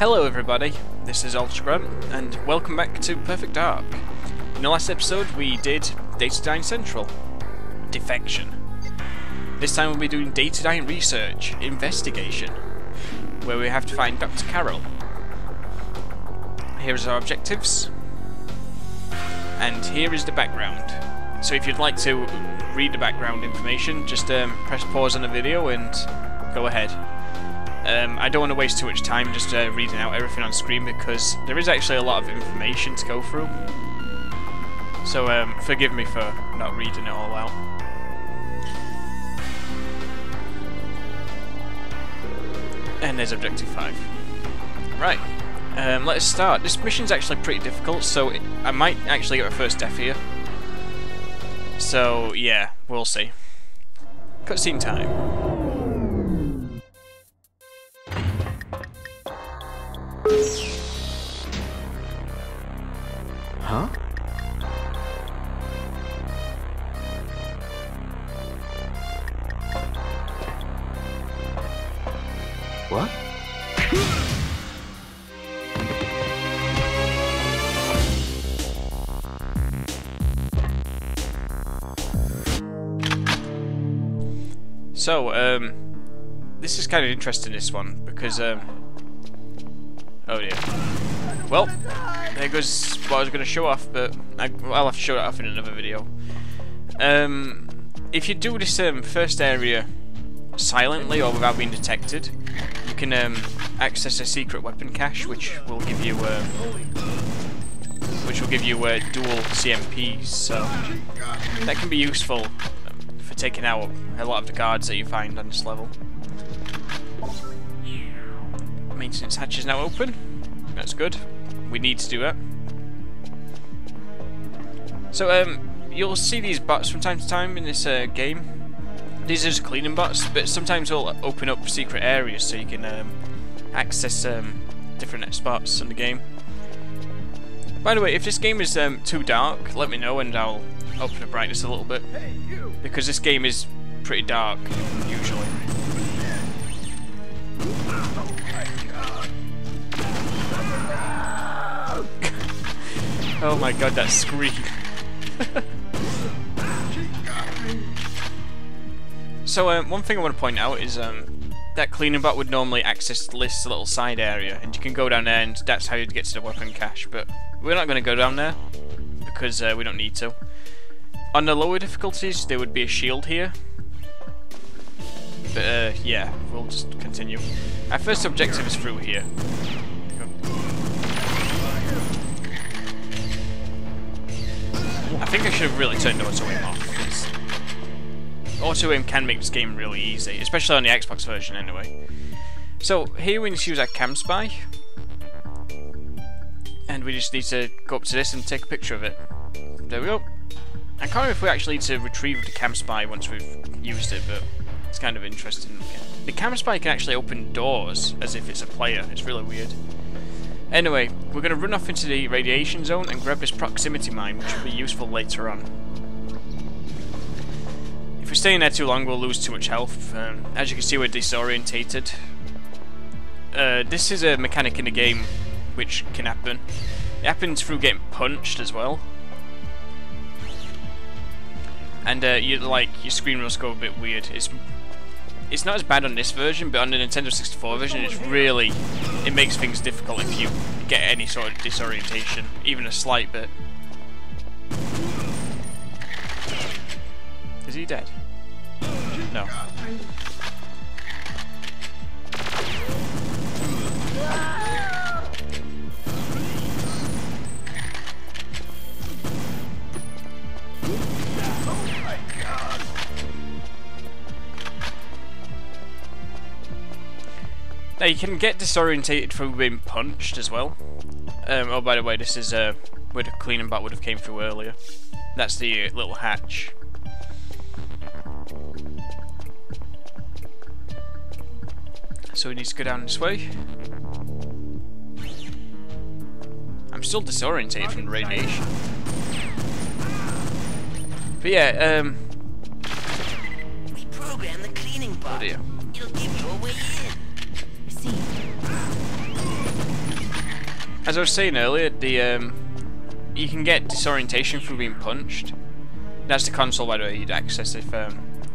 Hello everybody, this is Ultragram, and welcome back to Perfect Dark. In the last episode we did dataDyne Central. Defection. This time we'll be doing dataDyne Research, Investigation, where we have to find Dr. Carroll. Here's our objectives, and here is the background. So if you'd like to read the background information, just press pause on the video and go ahead. I don't want to waste too much time just reading out everything on screen because there is actually a lot of information to go through. So forgive me for not reading it all out. And there's Objective 5. Right, let's start. This mission's actually pretty difficult, so I might actually get my first death here. So yeah, we'll see. Cutscene time. Huh? What? So, this is kind of interesting, this one, because, oh dear. Well, there goes what I was going to show off, but I'll have to show it off in another video. If you do this first area silently or without being detected, you can access a secret weapon cache, which will give you dual CMPs. So that can be useful for taking out a lot of the guards that you find on this level. Maintenance hatch is now open. That's good. We need to do that. So you'll see these bots from time to time in this game. These are just cleaning bots, but sometimes they'll open up secret areas so you can access different spots in the game. By the way, if this game is too dark, let me know and I'll open the brightness a little bit, because this game is pretty dark usually. Oh my god, that scream. So one thing I want to point out is that cleaning bot would normally access this little side area, and you can go down there and that's how you'd get to the weapon cache, but we're not going to go down there because we don't need to. On the lower difficulties there would be a shield here, but yeah, we'll just continue. Our first objective is through here. I think I should have really turned auto-aim off, because auto-aim can make this game really easy, especially on the Xbox version anyway. So here we need to use our cam spy, and we just need to go up to this and take a picture of it. There we go. I can't remember if we actually need to retrieve the cam spy once we've used it, but it's kind of interesting. The cam spy can actually open doors as if it's a player. It's really weird. Anyway, we're going to run off into the radiation zone and grab this proximity mine, which will be useful later on. If we stay in there too long, we'll lose too much health. As you can see, we're disorientated. This is a mechanic in the game which can happen. It happens through getting punched as well. And your screen will go a bit weird. It's not as bad on this version, but on the Nintendo 64 version, it makes things difficult if you get any sort of disorientation, even a slight bit. Is he dead? No. Now you can get disorientated from being punched as well. Oh, by the way, this is where the cleaning bot would have came through earlier. That's the little hatch. So we need to go down this way. I'm still disorientated from the radiation. But yeah, we programmed the cleaning bot. Oh dear. It'll give you a way in. Received. as I was saying earlier, the you can get disorientation from being punched. That's the console, by the way, you'd access if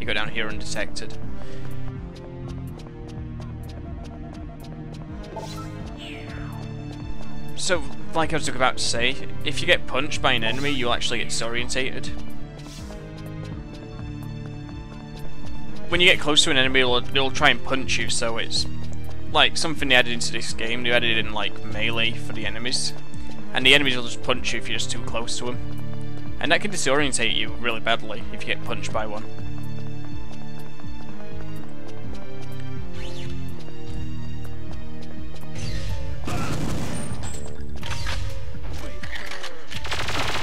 you go down here undetected. So, like I was about to say, if you get punched by an enemy, you'll actually get disorientated. When you get close to an enemy, it'll try and punch you, so it's like something they added into this game. They added in like melee for the enemies, and the enemies will just punch you if you're just too close to them, and that can disorientate you really badly if you get punched by one.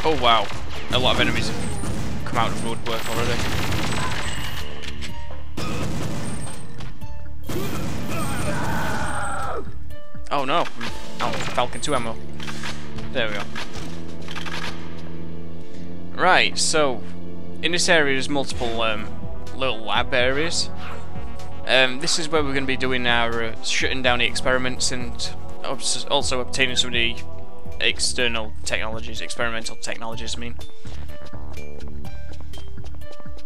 Oh wow, a lot of enemies have come out of woodwork already. Oh no, out of Falcon 2 ammo. There we go. Right, so in this area there's multiple little lab areas. This is where we're going to be doing our shutting down the experiments and also obtaining some of the external technologies, experimental technologies I mean.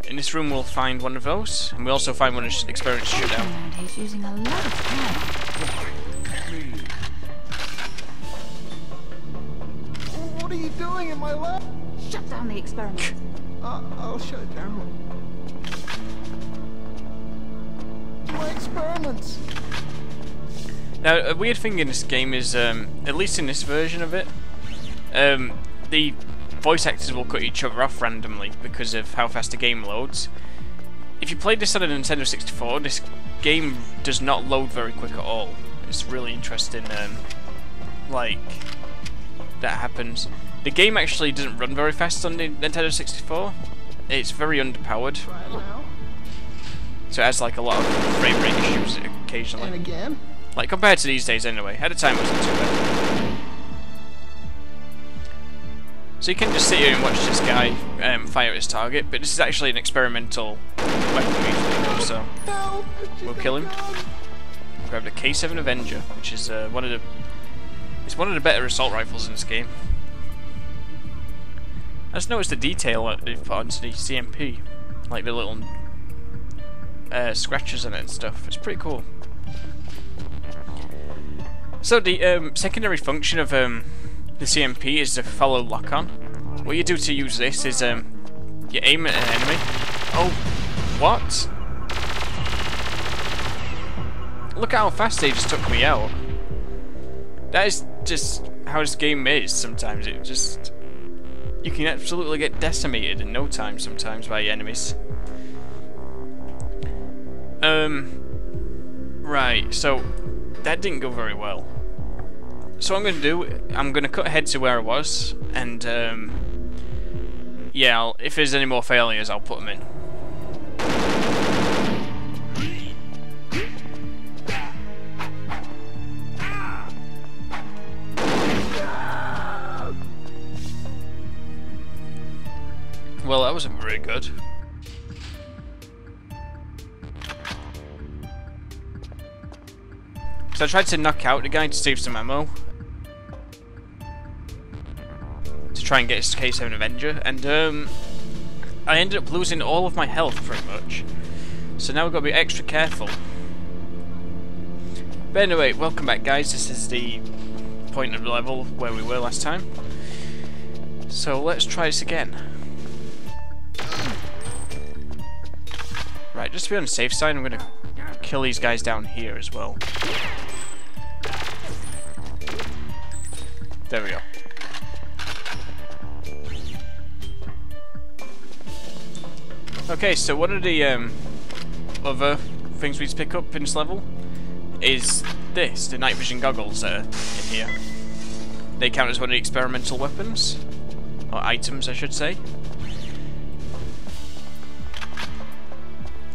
In this room we'll find one of those, and we'll also find one of the experiments shut down. He's using a lot of power. What are you doing in my lab? Shut down the experiment. I'll shut it down. My experiments. Now, a weird thing in this game is, at least in this version of it, the voice actors will cut each other off randomly because of how fast the game loads. If you played this on a Nintendo 64, this game does not load very quick at all. It's really interesting, like, that happens. The game actually doesn't run very fast on the Nintendo 64. It's very underpowered. Try it now. So it has like a lot of frame rate issues occasionally. And again. Like compared to these days anyway. At the time it wasn't too bad. So you can just sit here and watch this guy fire at his target, but this is actually an experimental weapon we usually do, so we'll kill him. Grab the K7 Avenger, which is one of the better assault rifles in this game. I just noticed the detail that they've put onto the CMP, like the little scratches on it and stuff. It's pretty cool. So the secondary function of the CMP is to follow lock-on. What you do to use this is you aim at an enemy. Oh, what? Look at how fast they just took me out. That is just how this game is sometimes. It just... You can absolutely get decimated in no time sometimes by enemies. Right, so that didn't go very well. So what I'm going to do, I'm going to cut ahead to where I was, and yeah, if there's any more failures, I'll put them in. Well, that wasn't very good. So I tried to knock out the guy to save some ammo, to try and get his K7 Avenger, and I ended up losing all of my health pretty much. So now we've got to be extra careful. But anyway, welcome back guys, this is the point of the level where we were last time. So let's try this again. Right, just to be on the safe side, I'm going to kill these guys down here as well. There we go. Okay, so one of the other things we need to pick up in this level is this, the night vision goggles that are in here. They count as one of the experimental weapons, or items I should say.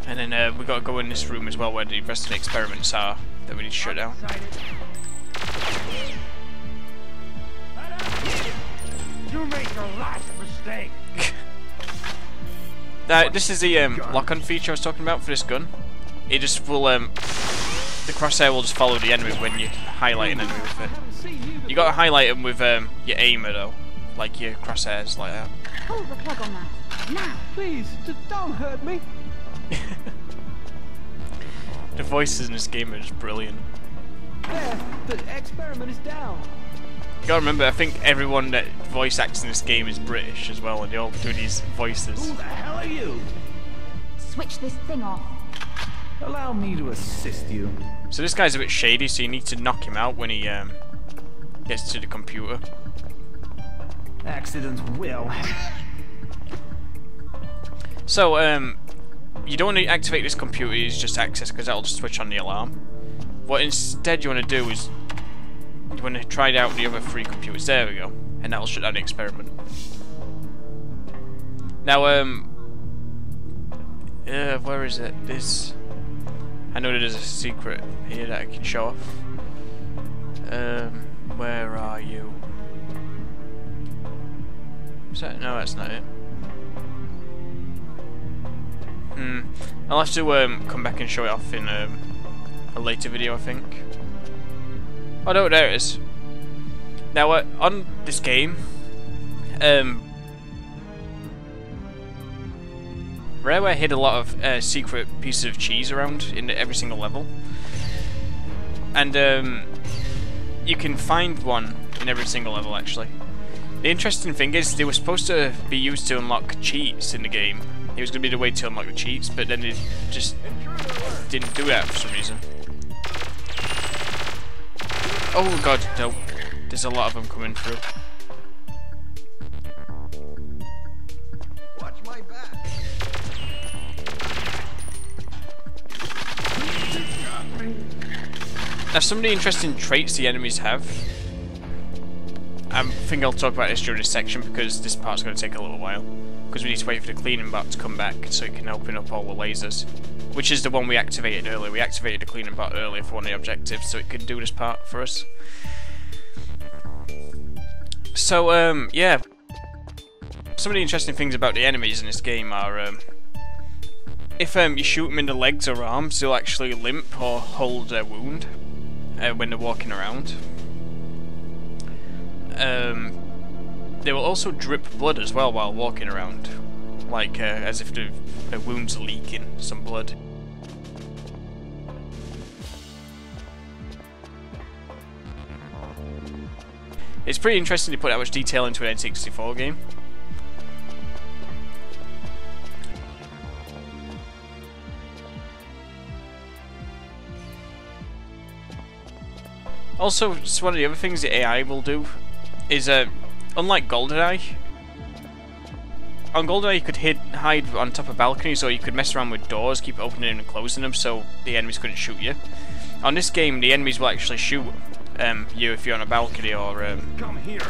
And then we've got to go in this room as well where the rest of the experiments are that we need to shut down. You made your last mistake. This is the lock-on feature I was talking about for this gun. It just will the crosshair will just follow the enemy when you highlight an enemy with it. You got to highlight them with your aimer though, like your crosshairs like that. Pull the plug on that. Now. Please, don't hurt me. The voices in this game are just brilliant. There, the experiment is down. You gotta remember, I think everyone that voice acts in this game is British as well, and they all do these voices. Who the hell are you? Switch this thing off. Allow me to assist you. So this guy's a bit shady, so you need to knock him out when he gets to the computer. Accidents will. So, you don't want to activate this computer, use just access, because that'll just switch on the alarm. What instead you want to do is, you want to try out the other 3 computers. There we go. And that'll shut down the experiment. Now, where is it? This... I know there's a secret here that I can show off. Where are you? Is that... No, that's not it. I'll have to come back and show it off in a later video, I think. Oh no, there it is. Now, on this game, Rareware hid a lot of secret pieces of cheese around in every single level, and you can find one in every single level actually. The interesting thing is they were supposed to be used to unlock cheats in the game. It was going to be the way to unlock the cheats, but then it just didn't do that for some reason. Oh god, no. There's a lot of them coming through. Watch my back. Now, some of the interesting traits the enemies have. I think I'll talk about this during this section because this part's going to take a little while. Because we need to wait for the cleaning bot to come back so it can open up all the lasers. Which is the one we activated earlier. We activated the cleaning bot earlier for one of the objectives so it could do this part for us. So, yeah. Some of the interesting things about the enemies in this game are, if you shoot them in the legs or arms, they'll actually limp or hold their wound when they're walking around. They will also drip blood as well while walking around, like as if the wound's leaking some blood. It's pretty interesting to put that much detail into an N64 game. Also, so one of the other things the AI will do is, unlike GoldenEye, on GoldenEye you could hide on top of balconies, or you could mess around with doors, keep opening and closing them so the enemies couldn't shoot you. On this game, the enemies will actually shoot you if you're on a balcony, or Come here.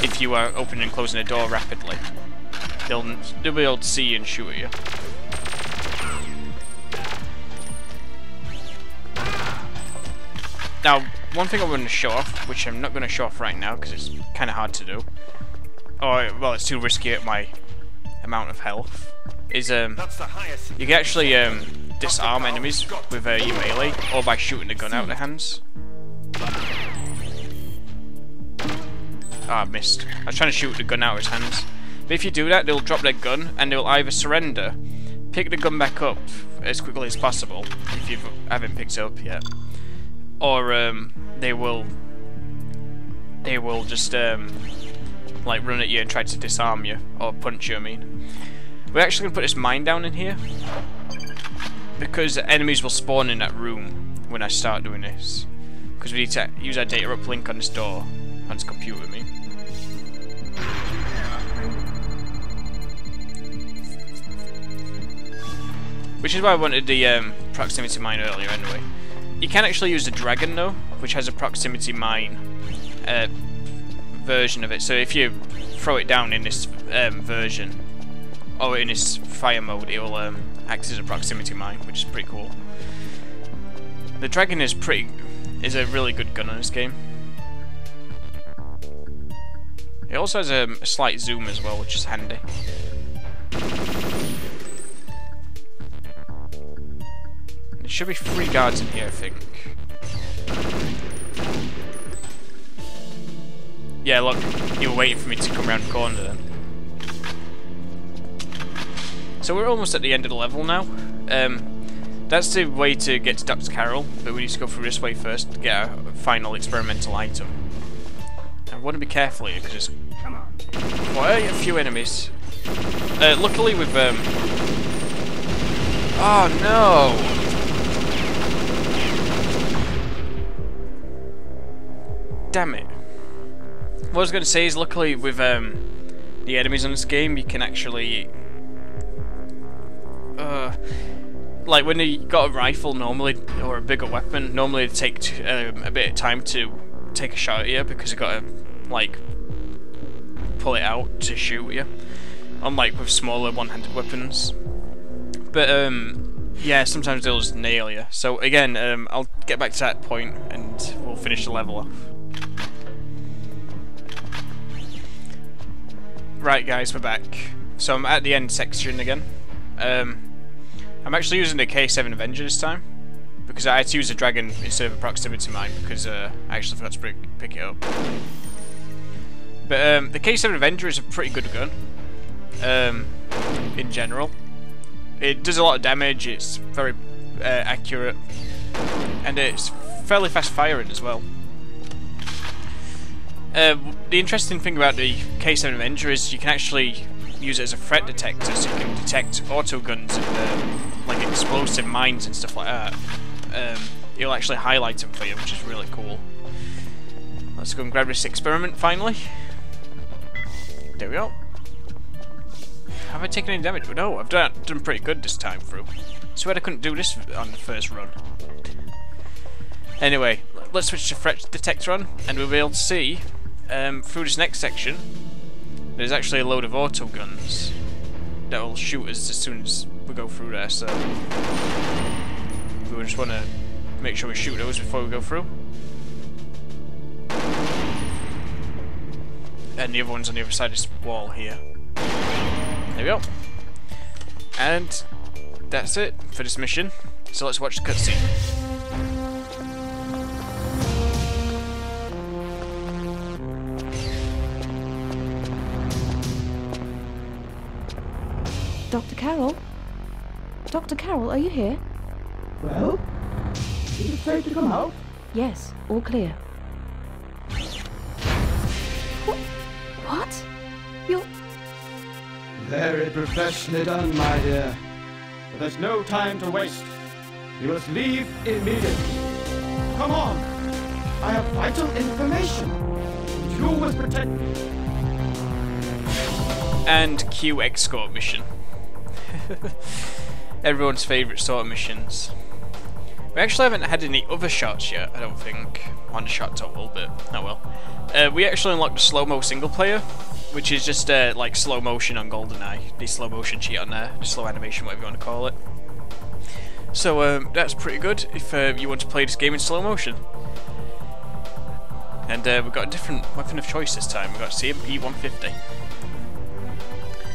if you are opening and closing a door rapidly. They'll be able to see you and shoot at you. Now, one thing I want to show off, which I'm not going to show off right now because it's kind of hard to do, or well, it's too risky at my amount of health, is That's the highest. you can actually disarm enemies with your melee, or by shooting the gun out of their hands. Ah, I missed. I was trying to shoot the gun out of his hands. But if you do that, they'll drop their gun and they'll either surrender, pick the gun back up as quickly as possible if you haven't picked it up yet, or they will just like run at you and try to disarm you or punch you. I mean, we're actually gonna put this mine down in here because enemies will spawn in that room when I start doing this. Because we need to use our data uplink on this door, on this computer. I mean, which is why I wanted the proximity mine earlier. Anyway, you can actually use the dragon though, which has a proximity mine version of it. So if you throw it down in this version, or in this fire mode, it will act as a proximity mine, which is pretty cool. The dragon is a really good gun in this game. It also has a slight zoom as well, which is handy. should be 3 guards in here, I think. Yeah, look, you were waiting for me to come around the corner then. So we're almost at the end of the level now. That's the way to get to Dr. Carroll, but we need to go through this way first to get our final experimental item. I want to be careful here because there's quite a few enemies. Luckily with oh no! Damn it. What I was going to say is luckily with the enemies on this game you can actually like when you got a rifle normally, or a bigger weapon, normally it'd take a bit of time to take a shot at you because you got to like pull it out to shoot you, unlike with smaller one-handed weapons. But yeah, sometimes they'll just nail you. So again, I'll get back to that point and we'll finish the level off. Right guys, we're back. So I'm at the end section again. I'm actually using the K7 Avenger this time because I had to use a dragon instead of a proximity mine because I actually forgot to pick it up. But the K7 Avenger is a pretty good gun in general. It does a lot of damage, it's very accurate, and it's fairly fast firing as well. The interesting thing about the K7 Avenger is you can actually use it as a threat detector, so you can detect auto guns and like explosive mines and stuff like that. It'll actually highlight them for you, which is really cool. Let's go and grab this experiment finally. There we go. Have I taken any damage? No, I've done pretty good this time through. Swear I couldn't do this on the first run. Anyway, let's switch to threat detector on, and we'll be able to see through this next section. There's actually a load of auto guns that will shoot us as soon as we go through there. So we just want to make sure we shoot those before we go through. And the other one's on the other side of this wall here. There we go. And that's it for this mission. So let's watch the cutscene. Dr. Carroll? Dr. Carroll, are you here? Well, is it safe to come out? Yes, all clear. What? You're... Very professionally done, my dear. But there's no time to waste. You must leave immediately. Come on! I have vital information. You must protect me. And Q escort mission. Everyone's favourite sort of missions. We actually haven't had any other shots yet, I don't think, on the shot total, but oh well. We actually unlocked the slow-mo single player, which is just like slow motion on GoldenEye, the slow motion cheat on there, the slow animation, whatever you want to call it. So that's pretty good if you want to play this game in slow motion. And we've got a different weapon of choice this time. We've got CMP 150.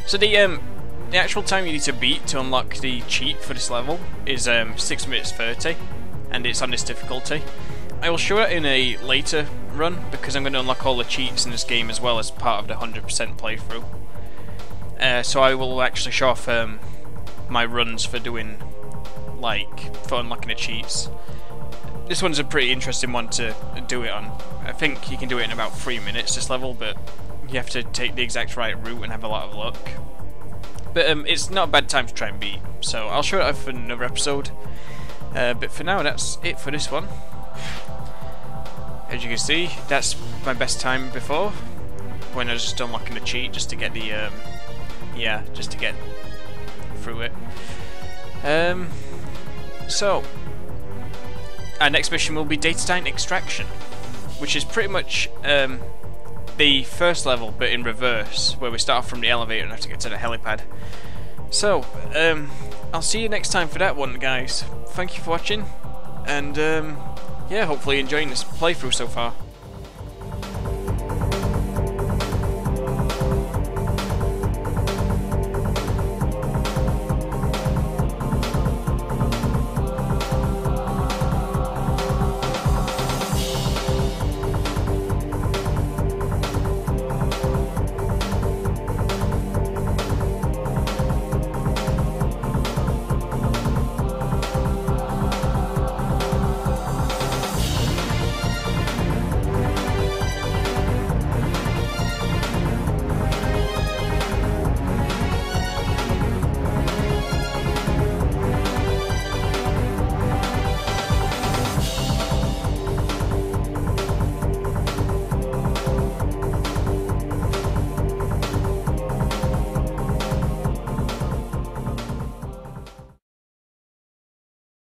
So the actual time you need to beat to unlock the cheat for this level is 6 minutes 30, and it's on this difficulty. I will show it in a later run because I'm going to unlock all the cheats in this game as well as part of the 100% playthrough. So I will actually show off my runs for doing, like, for unlocking the cheats. This one's a pretty interesting one to do it on. I think you can do it in about 3 minutes this level, but you have to take the exact right route and have a lot of luck. But it's not a bad time to try and beat, so I'll show it off in another episode. But for now, that's it for this one. As you can see, that's my best time before, when I was just unlocking the cheat just to get the, yeah, just to get through it. So, our next mission will be dataDyne Extraction, which is pretty much the first level, but in reverse, where we start off from the elevator and have to get to the helipad. So, I'll see you next time for that one, guys. Thank you for watching, and yeah, hopefully enjoying this playthrough so far.